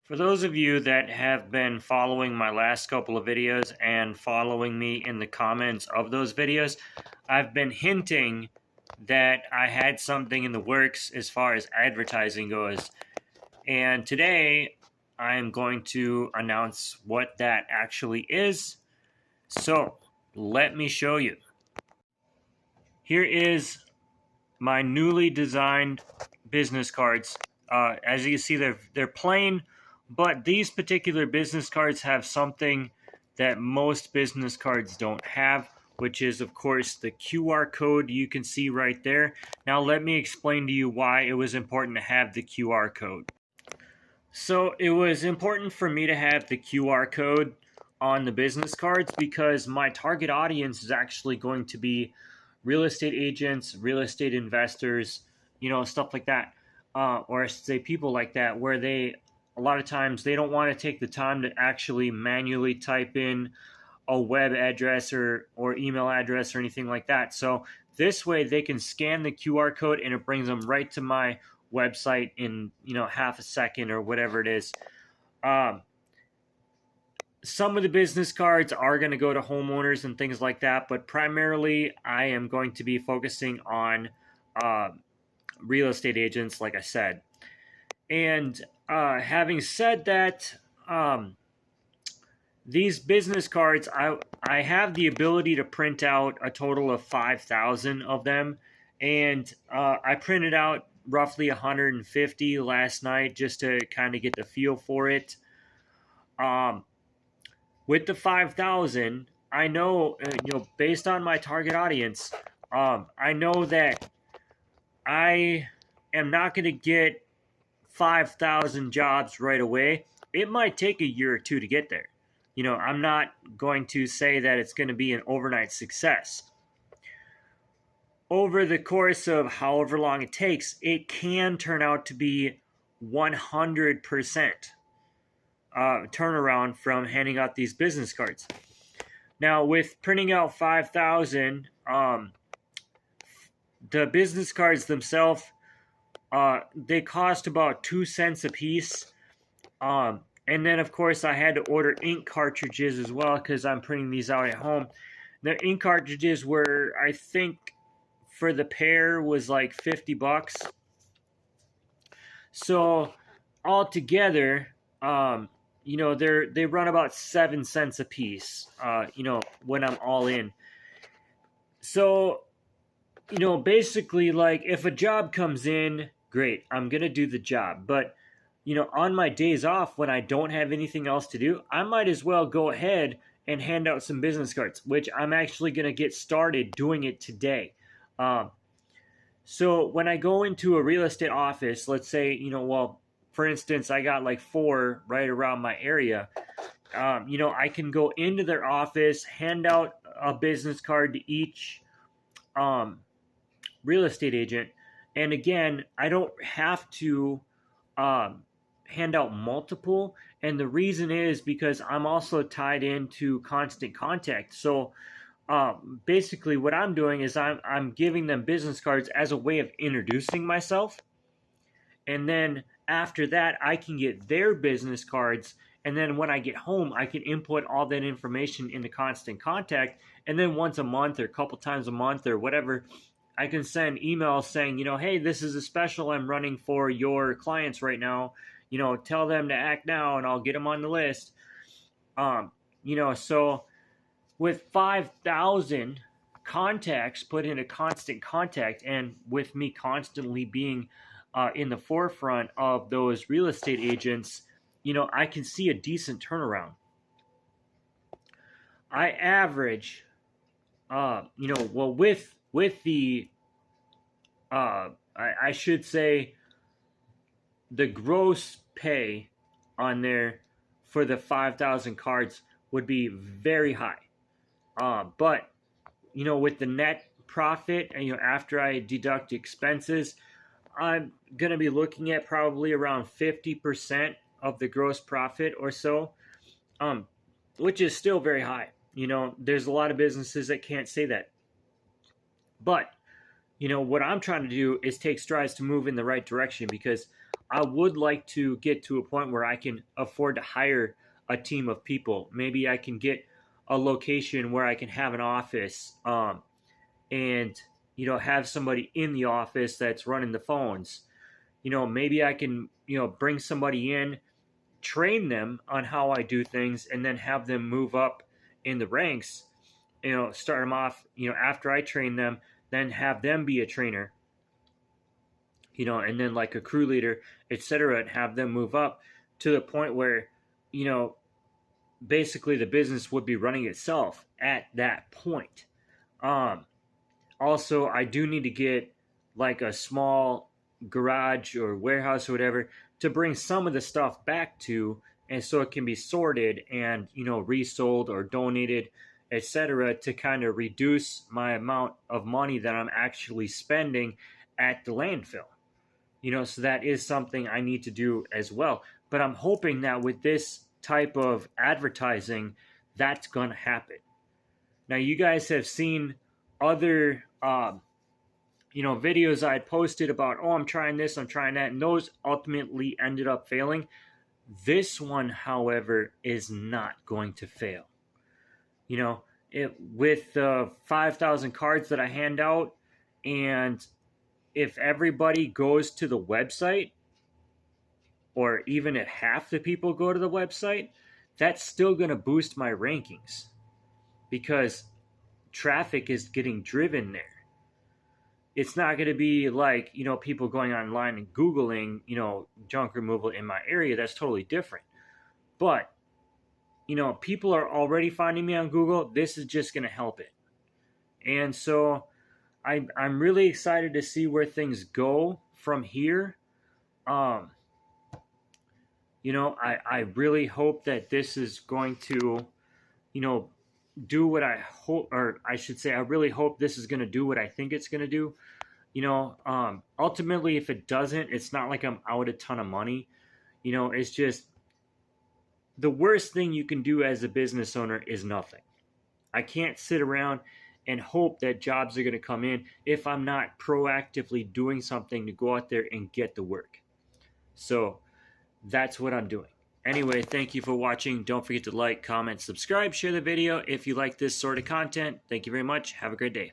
For those of you that have been following my last couple of videos and following me in the comments of those videos, I've been hinting that I had something in the works as far as advertising goes. And today I am going to announce what that actually is. So let me show you. Here is my newly designed business cards. As you can see, they're plain, but these particular business cards have something that most business cards don't have, which is, of course, the QR code you can see right there. Now, let me explain to you why it was important to have the QR code. So, it was important for me to have the QR code on the business cards because my target audience is actually going to be real estate agents, real estate investors, stuff like that, or I should say people like that, where a lot of times they don't want to take the time to actually manually type in a web address or email address or anything like that. So this way they can scan the QR code and it brings them right to my website in half a second or whatever it is. Some of the business cards are going to go to homeowners and things like that, but primarily I am going to be focusing on real estate agents, like I said. And having said that, these business cards, I have the ability to print out a total of 5,000 of them, and I printed out roughly 150 last night just to kind of get the feel for it. With the 5,000, I know, based on my target audience, I know that I am not going to get 5,000 jobs right away. It might take a year or two to get there. I'm not going to say that it's going to be an overnight success. Over the course of however long it takes, it can turn out to be 100% turnaround from handing out these business cards. Now, with printing out 5,000, the business cards themselves, they cost about 2 cents a piece. And then, of course, I had to order ink cartridges as well because I'm printing these out at home. The ink cartridges were, I think, for the pair was like $50. So altogether, they run about 7 cents a piece. When I'm all in. So, basically, like if a job comes in, great, I'm gonna do the job, but on my days off when I don't have anything else to do, I might as well go ahead and hand out some business cards, which I'm actually going to get started doing it today. So when I go into a real estate office, let's say, for instance, I got like 4 right around my area. I can go into their office, hand out a business card to each real estate agent. And again, I don't have to hand out multiple, and the reason is because I'm also tied into Constant Contact. So basically what I'm doing is I'm giving them business cards as a way of introducing myself, and then after that I can get their business cards, and then when I get home I can input all that information into Constant Contact, and then once a month or a couple times a month or whatever, I can send emails saying, hey, this is a special I'm running for your clients right now. Tell them to act now and I'll get them on the list. So with 5,000 contacts put into Constant Contact, and with me constantly being in the forefront of those real estate agents, I can see a decent turnaround. I average, with the, I should say, the gross pay on there for the 5,000 cards would be very high. But, with the net profit, and, after I deduct expenses, I'm going to be looking at probably around 50% of the gross profit or so, which is still very high. There's a lot of businesses that can't say that. But, what I'm trying to do is take strides to move in the right direction, because I would like to get to a point where I can afford to hire a team of people. Maybe I can get a location where I can have an office, and have somebody in the office that's running the phones. Maybe I can bring somebody in, train them on how I do things, and then have them move up in the ranks. Start them off. After I train them, then have them be a trainer. And then like a crew leader, etc., and have them move up to the point where, basically the business would be running itself at that point. Also, I do need to get like a small garage or warehouse or whatever to bring some of the stuff back to, and so it can be sorted and resold or donated, etc., to kind of reduce my amount of money that I'm actually spending at the landfill. So that is something I need to do as well. But I'm hoping that with this type of advertising, that's going to happen. Now, you guys have seen other, videos I had posted about, oh, I'm trying this, I'm trying that, and those ultimately ended up failing. This one, however, is not going to fail. With the 5,000 cards that I hand out, and if everybody goes to the website, or even if half the people go to the website, that's still going to boost my rankings because traffic is getting driven there. It's not going to be like, people going online and Googling, junk removal in my area. That's totally different. But, people are already finding me on Google. This is just going to help it. And so I'm really excited to see where things go from here. I really hope that this is going to, do what I hope, or I should say, I really hope this is going to do what I think it's going to do. Ultimately, if it doesn't, it's not like I'm out a ton of money. It's just the worst thing you can do as a business owner is nothing. I can't sit around and hope that jobs are going to come in if I'm not proactively doing something to go out there and get the work. So that's what I'm doing. Anyway, thank you for watching. Don't forget to like, comment, subscribe, share the video if you like this sort of content. Thank you very much. Have a great day.